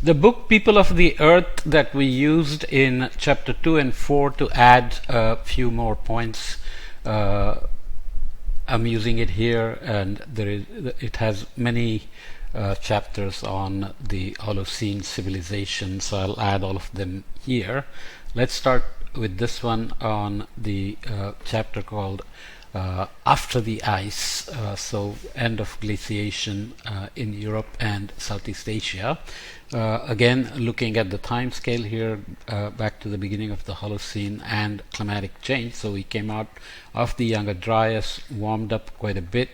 The book People of the Earth that we used in chapter 2 and 4 to add a few more points. I'm using it here, and it has many chapters on the Holocene civilization, so I'll add all of them here. Let's start with this one on the chapter called After the Ice, so end of glaciation in Europe and Southeast Asia. Again, looking at the time scale here, back to the beginning of the Holocene and climatic change. So we came out of the Younger Dryas, warmed up quite a bit,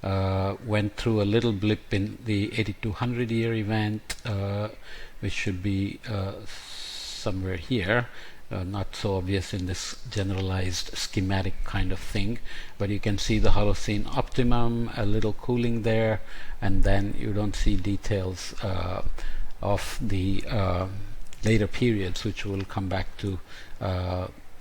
went through a little blip in the 8200 year event, which should be somewhere here. Not so obvious in this generalized schematic kind of thing, but you can see the Holocene optimum, a little cooling there, and then you don't see details of the later periods, which we'll come back to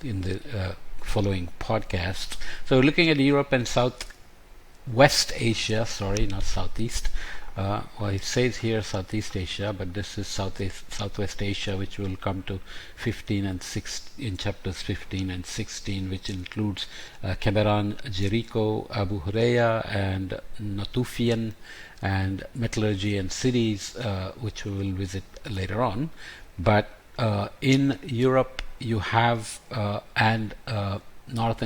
in the following podcast. So we're looking at Europe and Southwest Asia, sorry, not Southeast. Well, it says here Southeast Asia, but this is Southwest Asia, which will come to 15 and 16 in chapters 15 and 16, which includes Kebaran, Jericho, Abu Hurayra, and Natufian, and metallurgy and cities, which we will visit later on. But in Europe, you have and North,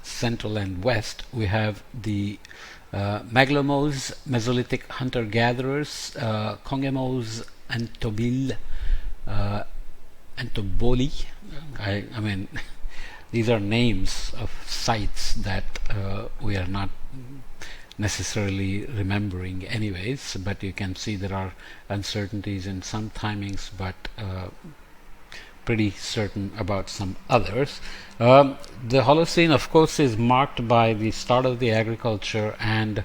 Central, and West, we have the Megalomos, Mesolithic hunter-gatherers, Congemos, Antobil, Antoboli. I mean, these are names of sites that we are not necessarily remembering anyways, but you can see there are uncertainties in some timings, but pretty certain about some others. The Holocene, of course, is marked by the start of the agriculture and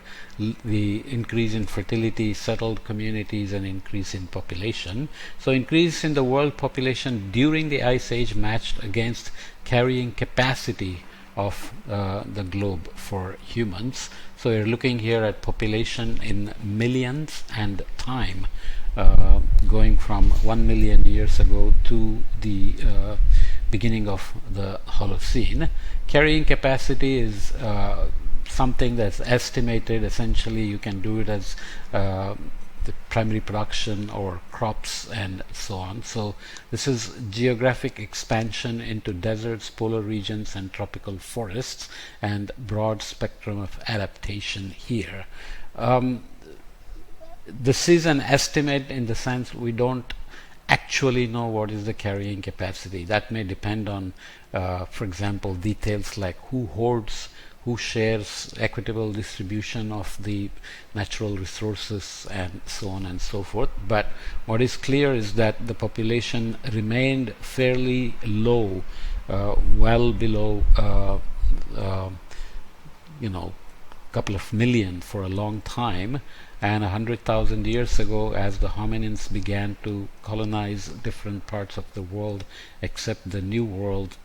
the increase in fertility, settled communities, and increase in population. So increase in the world population during the Ice Age matched against carrying capacity of the globe for humans. So you're looking here at population in millions and time, going from 1 million years ago to the beginning of the Holocene. Carrying capacity is something that's estimated. Essentially, you can do it as the primary production or crops and so on. So this is geographic expansion into deserts, polar regions, and tropical forests, and broad spectrum of adaptation here. This is an estimate in the sense we don't actually know what is the carrying capacity. That may depend on, for example, details like who hoards, who shares, equitable distribution of the natural resources, and so on and so forth. But what is clear is that the population remained fairly low, well below couple of million for a long time, and 100,000 years ago, as the hominins began to colonize different parts of the world except the New World,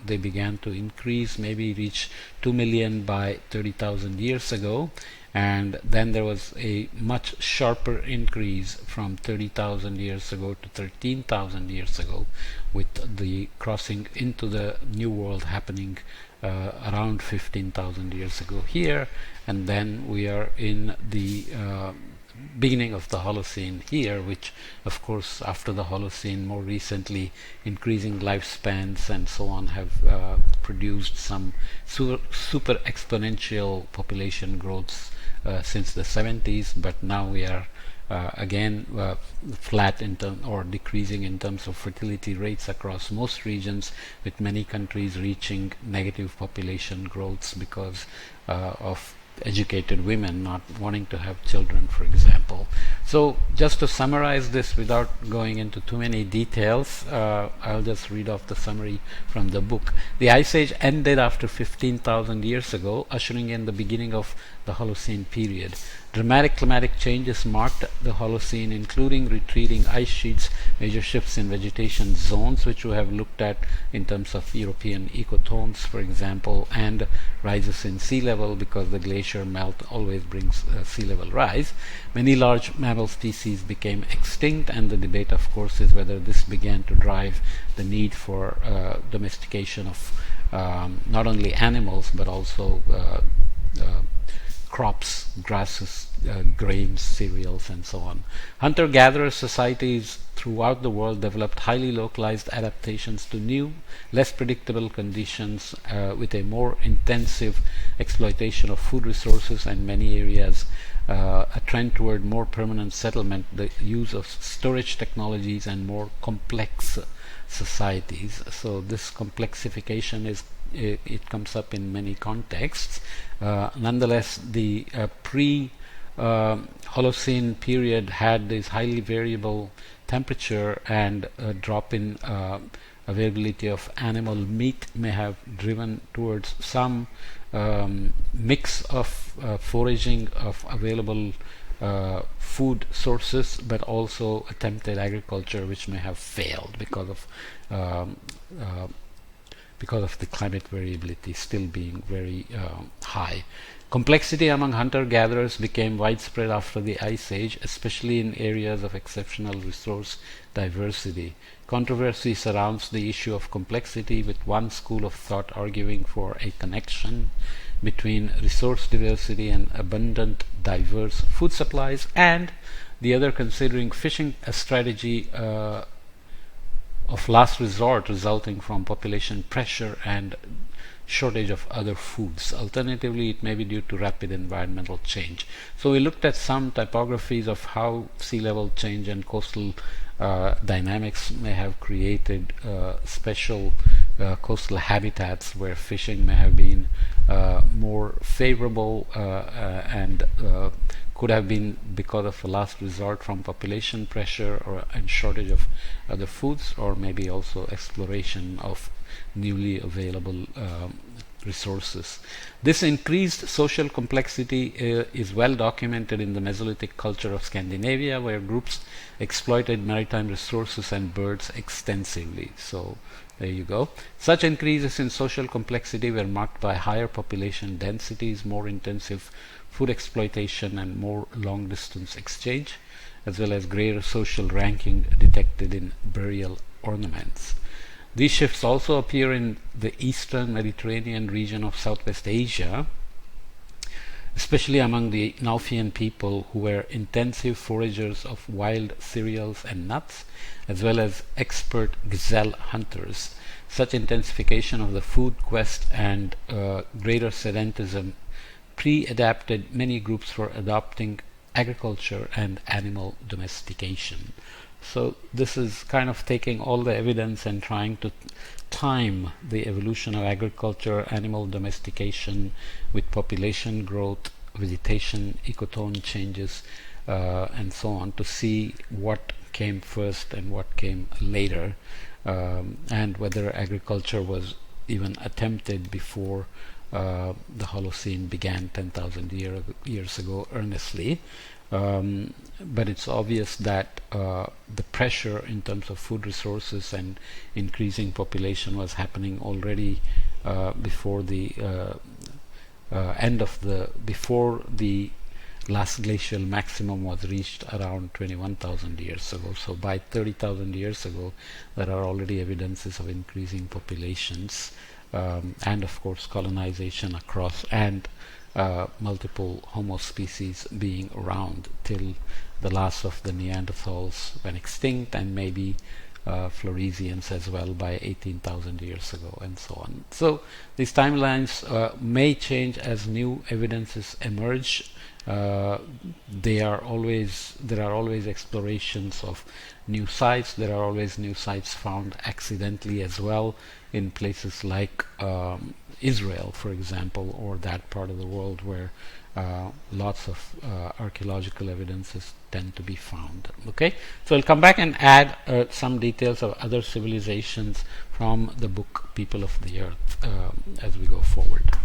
they began to increase, maybe reach 2 million by 30,000 years ago, and then there was a much sharper increase from 30,000 years ago to 13,000 years ago, with the crossing into the New World happening around 15,000 years ago here, and then we are in the beginning of the Holocene here, which of course after the Holocene more recently increasing lifespans and so on have produced some super exponential population growths since the 70s, but now we are again flat in or decreasing in terms of fertility rates across most regions, with many countries reaching negative population growths because of educated women not wanting to have children, for example. So just to summarize this without going into too many details, I'll just read off the summary from the book. The Ice Age ended after 15,000 years ago, ushering in the beginning of the Holocene period. Dramatic climatic changes marked the Holocene, including retreating ice sheets, major shifts in vegetation zones, which we have looked at in terms of European ecotones, for example, and rises in sea level, because the glacier melt always brings sea level rise. Many large mammal species became extinct, and the debate, of course, is whether this began to drive the need for domestication of not only animals but also crops, grasses, grains, cereals, and so on. Hunter-gatherer societies throughout the world developed highly localized adaptations to new, less predictable conditions, with a more intensive exploitation of food resources, and many areas a trend toward more permanent settlement, the use of storage technologies, and more complex societies. So this complexification it comes up in many contexts. Nonetheless, the pre-Holocene period had this highly variable temperature, and a drop in availability of animal meat may have driven towards some mix of foraging of available food sources, but also attempted agriculture, which may have failed because of the climate variability still being very high. Complexity among hunter-gatherers became widespread after the Ice Age, especially in areas of exceptional resource diversity. Controversy surrounds the issue of complexity, with one school of thought arguing for a connection between resource diversity and abundant, diverse food supplies, and the other considering fishing a strategy of last resort resulting from population pressure and shortage of other foods. Alternatively, it may be due to rapid environmental change. So we looked at some typographies of how sea level change and coastal dynamics may have created special coastal habitats where fishing may have been more favorable and could have been because of a last resort from population pressure and shortage of other foods, or maybe also exploration of newly available resources. This increased social complexity is well documented in the Mesolithic culture of Scandinavia, where groups exploited maritime resources and birds extensively. So there you go. Such increases in social complexity were marked by higher population densities, more intensive food exploitation, and more long-distance exchange, as well as greater social ranking detected in burial ornaments. These shifts also appear in the eastern Mediterranean region of Southwest Asia, especially among the Naufian people, who were intensive foragers of wild cereals and nuts, as well as expert gazelle hunters. Such intensification of the food quest and greater sedentism pre-adapted many groups for adopting agriculture and animal domestication. So this is kind of taking all the evidence and trying to time the evolution of agriculture, animal domestication with population growth, vegetation, ecotone changes, and so on, to see what came first and what came later, and whether agriculture was even attempted before the Holocene began 10,000 years ago earnestly. But it's obvious that the pressure in terms of food resources and increasing population was happening already before the before the last glacial maximum was reached around 21,000 years ago. So by 30,000 years ago, there are already evidences of increasing populations, and of course colonization across, and multiple Homo species being around till the last of the Neanderthals went extinct, and maybe Floresians as well by 18,000 years ago, and so on. So these timelines may change as new evidences emerge. There are always explorations of new sites. There are always new sites found accidentally as well in places like Israel, for example, or that part of the world where lots of archaeological evidences tend to be found. Okay, so I'll come back and add some details of other civilizations from the book People of the Earth as we go forward.